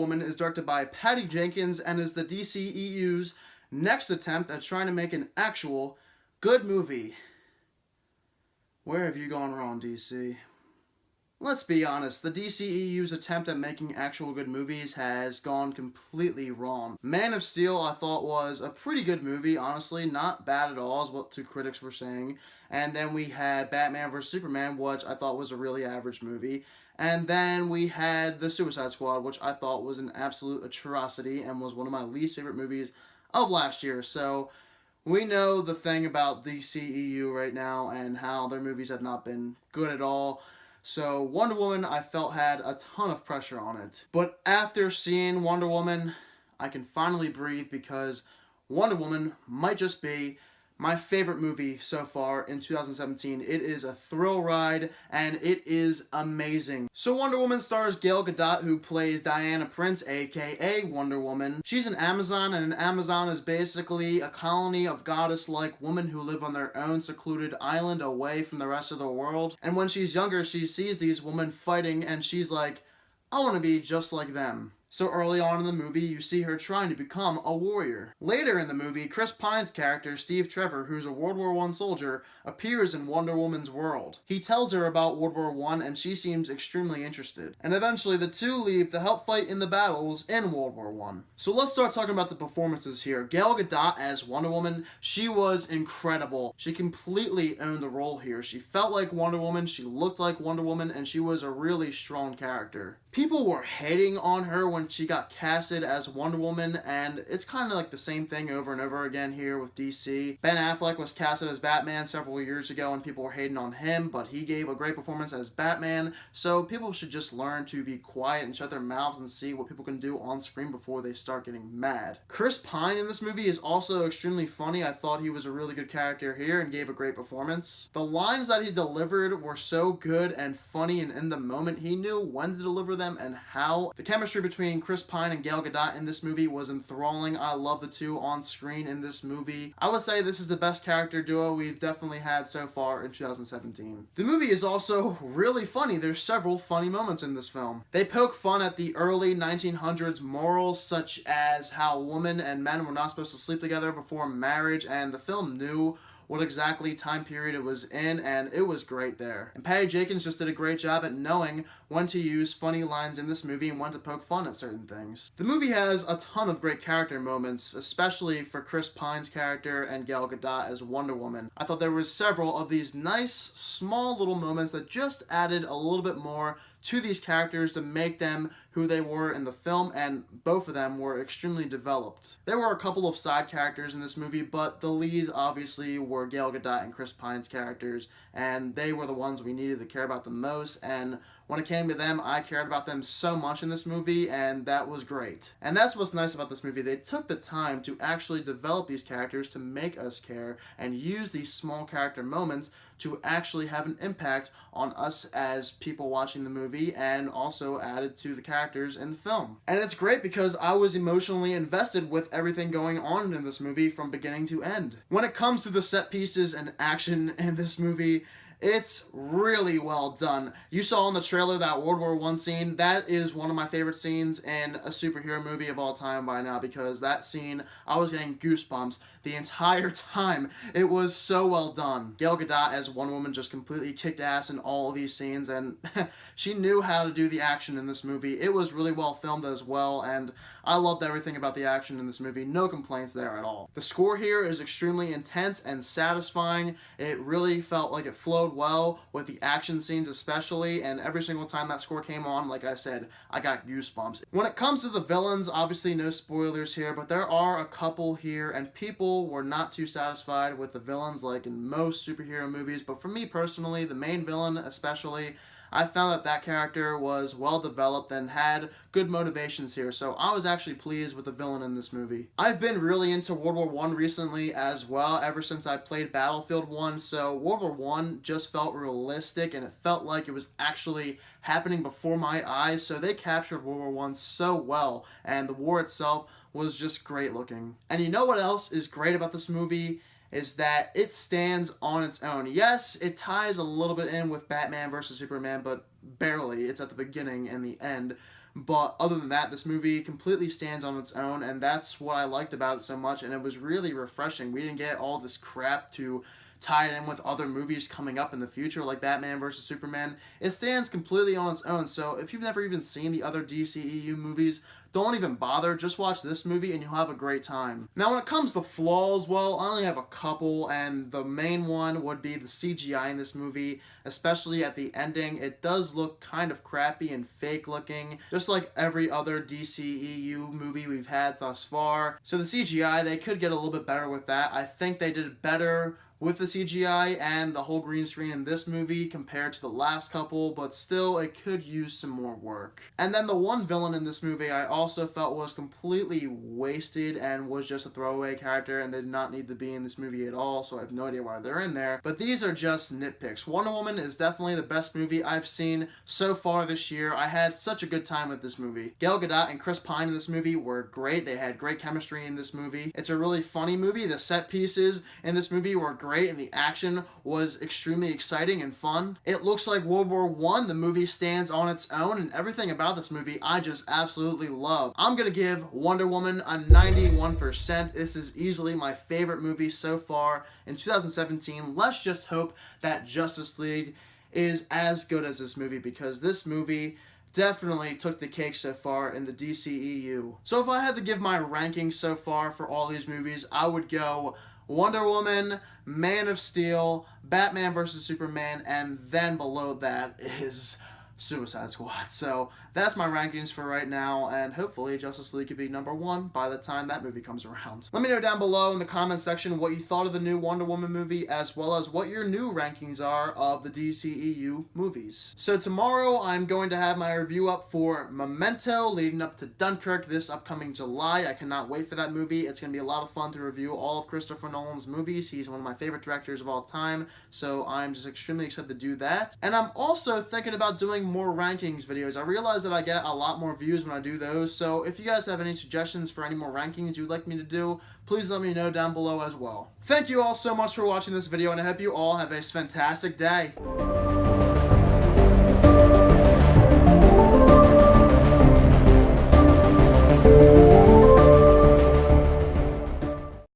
Woman is directed by Patty Jenkins and is the DCEU's next attempt at trying to make an actual good movie. Where have you gone wrong, DC? Let's be honest, the DCEU's attempt at making actual good movies has gone completely wrong. Man of Steel, I thought, was a pretty good movie, honestly. Not bad at all, is what two critics were saying. And then we had Batman vs. Superman, which I thought was a really average movie. And then we had The Suicide Squad, which I thought was an absolute atrocity and was one of my least favorite movies of last year. So we know the thing about DCEU right now and how their movies have not been good at all. So Wonder Woman, I felt, had a ton of pressure on it. But after seeing Wonder Woman, I can finally breathe because Wonder Woman might just be my favorite movie so far in 2017. It is a thrill ride, and it is amazing. So Wonder Woman stars Gal Gadot, who plays Diana Prince, aka Wonder Woman. She's an Amazon, and an Amazon is basically a colony of goddess-like women who live on their own secluded island away from the rest of the world. And when she's younger, she sees these women fighting, and she's like, I want to be just like them. So early on in the movie, you see her trying to become a warrior. Later in the movie, Chris Pine's character, Steve Trevor, who's a World War I soldier, appears in Wonder Woman's world. He tells her about World War I, and she seems extremely interested. And eventually, the two leave to help fight in the battles in World War I. So let's start talking about the performances here. Gal Gadot as Wonder Woman, she was incredible. She completely owned the role here. She felt like Wonder Woman, she looked like Wonder Woman, and she was a really strong character. People were hating on her when she got casted as Wonder Woman, and it's kind of like the same thing over and over again here with DC. Ben Affleck was casted as Batman several years ago, and people were hating on him, but he gave a great performance as Batman, so people should just learn to be quiet and shut their mouths and see what people can do on screen before they start getting mad. Chris Pine in this movie is also extremely funny. I thought he was a really good character here and gave a great performance. The lines that he delivered were so good and funny, and in the moment, he knew when to deliver them and how. The chemistry between Chris Pine and Gal Gadot in this movie was enthralling. I love the two on screen in this movie. I would say this is the best character duo we've definitely had so far in 2017. The movie is also really funny. There's several funny moments in this film. They poke fun at the early 1900s morals, such as how women and men were not supposed to sleep together before marriage, and the film knew what exactly time period it was in, and it was great there. And Patty Jenkins just did a great job at knowing when to use funny lines in this movie and when to poke fun at certain things. The movie has a ton of great character moments, especially for Chris Pine's character and Gal Gadot as Wonder Woman. I thought there were several of these nice, small little moments that just added a little bit more to these characters to make them who they were in the film, and both of them were extremely developed. There were a couple of side characters in this movie, but the leads obviously were Gal Gadot and Chris Pine's characters, and they were the ones we needed to care about the most, and when it came to them, I cared about them so much in this movie, and that was great. And that's what's nice about this movie. They took the time to actually develop these characters to make us care and use these small character moments to actually have an impact on us as people watching the movie, and also added to the characters in the film. And it's great because I was emotionally invested with everything going on in this movie from beginning to end. When it comes to the set pieces and action in this movie, it's really well done. You saw in the trailer that World War I scene. That is one of my favorite scenes in a superhero movie of all time by now, because that scene, I was getting goosebumps the entire time. It was so well done. Gal Gadot as Wonder Woman just completely kicked ass in all of these scenes, and she knew how to do the action in this movie. It was really well filmed as well, and I loved everything about the action in this movie. No complaints there at all. The score here is extremely intense and satisfying. It really felt like it flowed well with the action scenes especially, and every single time that score came on, like I said, I got goosebumps. When it comes to the villains, obviously no spoilers here, but there are a couple here, and people were not too satisfied with the villains like in most superhero movies, but for me personally, the main villain especially, I found that that character was well developed and had good motivations here, so I was actually pleased with the villain in this movie. I've been really into World War I recently as well, ever since I played Battlefield 1, so World War I just felt realistic, and it felt like it was actually happening before my eyes, so they captured World War I so well, and the war itself was just great looking. And you know what else is great about this movie? Is that it stands on its own. Yes, it ties a little bit in with Batman vs. Superman, but barely. It's at the beginning and the end. But other than that, this movie completely stands on its own, and that's what I liked about it so much, and it was really refreshing. We didn't get all this crap to tie it in with other movies coming up in the future, like Batman vs. Superman. It stands completely on its own, so if you've never even seen the other DCEU movies, don't even bother. Just watch this movie and you'll have a great time. Now, when it comes to flaws, well, I only have a couple, and the main one would be the CGI in this movie, especially at the ending. It does look kind of crappy and fake looking, just like every other DCEU movie we've had thus far. So the CGI, they could get a little bit better with that. I think they did better with the CGI and the whole green screen in this movie compared to the last couple, but still, it could use some more work. And then the one villain in this movie I also felt was completely wasted and was just a throwaway character and did not need to be in this movie at all, so I have no idea why they're in there. But these are just nitpicks. Wonder Woman is definitely the best movie I've seen so far this year. I had such a good time with this movie. Gal Gadot and Chris Pine in this movie were great. They had great chemistry in this movie. It's a really funny movie. The set pieces in this movie were great, and the action was extremely exciting and fun. It looks like World War I. The movie stands on its own, and everything about this movie I just absolutely love. I'm gonna give Wonder Woman a 91%. This is easily my favorite movie so far in 2017. Let's just hope that Justice League is as good as this movie, because this movie definitely took the cake so far in the DCEU. So if I had to give my rankings so far for all these movies, I would go Wonder Woman, Man of Steel, Batman vs. Superman, and then below that is Suicide Squad. So that's my rankings for right now, and hopefully Justice League could be number 1 by the time that movie comes around. Let me know down below in the comment section what you thought of the new Wonder Woman movie, as well as what your new rankings are of the DCEU movies. So tomorrow I'm going to have my review up for Memento, leading up to Dunkirk this upcoming July. I cannot wait for that movie. It's going to be a lot of fun to review all of Christopher Nolan's movies. He's one of my favorite directors of all time, so I'm just extremely excited to do that. And I'm also thinking about doing more rankings videos. I realize that I get a lot more views when I do those, so if you guys have any suggestions for any more rankings you'd like me to do, please let me know down below as well. Thank you all so much for watching this video, and I hope you all have a fantastic day.